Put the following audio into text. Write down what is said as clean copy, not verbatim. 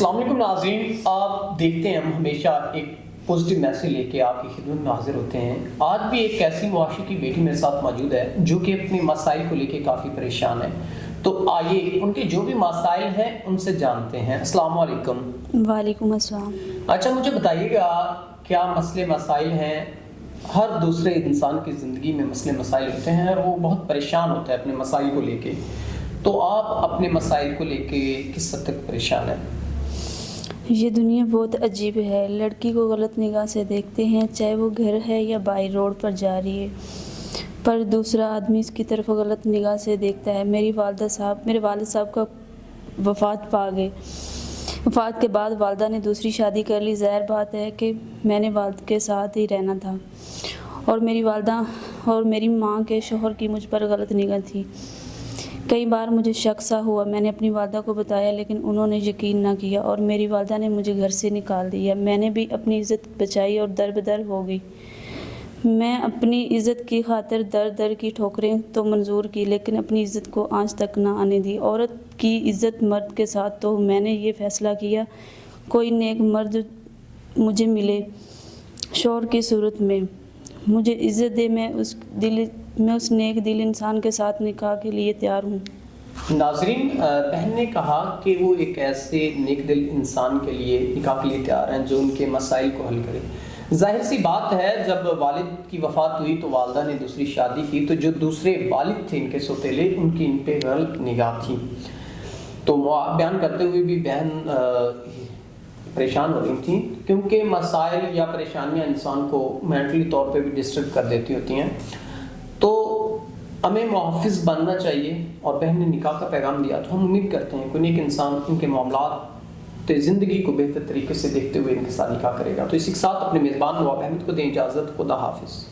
السلام علیکم ناظرین، آپ دیکھتے ہیں ہم ہمیشہ ایک پازیٹیو میسیج لے کے آپ کی خدمت میں حاضر ہوتے ہیں۔ آج بھی ایک ایسی معاشرے کی بیٹی میرے ساتھ موجود ہے جو کہ اپنے مسائل کو لے کے کافی پریشان ہے، تو آئیے ان کے جو بھی مسائل ہیں ان سے جانتے ہیں۔ السلام علیکم۔ وعلیکم السلام۔ اچھا مجھے بتائیے گا کیا مسئلے مسائل ہیں؟ ہر دوسرے انسان کی زندگی میں مسئلے مسائل ہوتے ہیں اور وہ بہت پریشان ہوتا ہے اپنے مسائل کو لے کے، تو آپ اپنے مسائل کو لے کے کس حد تک پریشان ہیں؟ یہ دنیا بہت عجیب ہے، لڑکی کو غلط نگاہ سے دیکھتے ہیں، چاہے وہ گھر ہے یا بائی روڈ پر جا رہی ہے، پر دوسرا آدمی اس کی طرف غلط نگاہ سے دیکھتا ہے۔ میرے والد صاحب کا وفات پا گئے۔ وفات کے بعد والدہ نے دوسری شادی کر لی۔ ظاہر بات ہے کہ میں نے والد کے ساتھ ہی رہنا تھا، اور میری والدہ اور میری ماں کے شوہر کی مجھ پر غلط نگاہ تھی۔ کئی بار مجھے شک سا ہوا، میں نے اپنی والدہ کو بتایا لیکن انہوں نے یقین نہ کیا اور میری والدہ نے مجھے گھر سے نکال دیا۔ میں نے بھی اپنی عزت بچائی اور در بدر ہو گئی۔ میں اپنی عزت کی خاطر در در کی ٹھوکریں تو منظور کی، لیکن اپنی عزت کو آنچ تک نہ آنے دی۔ عورت کی عزت مرد کے ساتھ، تو میں نے یہ فیصلہ کیا کوئی نیک مرد مجھے ملے شوہر کی صورت میں مجھے عزت دے، میں اس نیک دل انسان کے ساتھ نکاح کے لیے تیار ہوں۔ ناظرین، بہن نے کہا کہ وہ ایک ایسے نیک دل انسان کے لیے نکاح کے لیے تیار ہیں جو ان کے مسائل کو حل کرے۔ ظاہر سی بات ہے، جب والد کی وفات ہوئی تو والدہ نے دوسری شادی کی، تو جو دوسرے والد تھے ان کے سوتیلے، ان کی ان پہ غلط نگاہ تھی، تو بیان کرتے ہوئے بھی بہن پریشان ہو رہی تھیں، کیونکہ مسائل یا پریشانیاں انسان کو مینٹلی طور پہ بھی ڈسٹرب کر دیتی ہوتی ہیں۔ تو ہمیں محافظ بننا چاہیے، اور بہن نے نکاح کا پیغام دیا، تو ہم امید کرتے ہیں کوئی نیک انسان ان کے معاملات زندگی کو بہتر طریقے سے دیکھتے ہوئے ان کے ساتھ نکاح کرے گا۔ تو اسی کے ساتھ اپنے میزبان نواب احمد کو دیں اجازت۔ خدا حافظ۔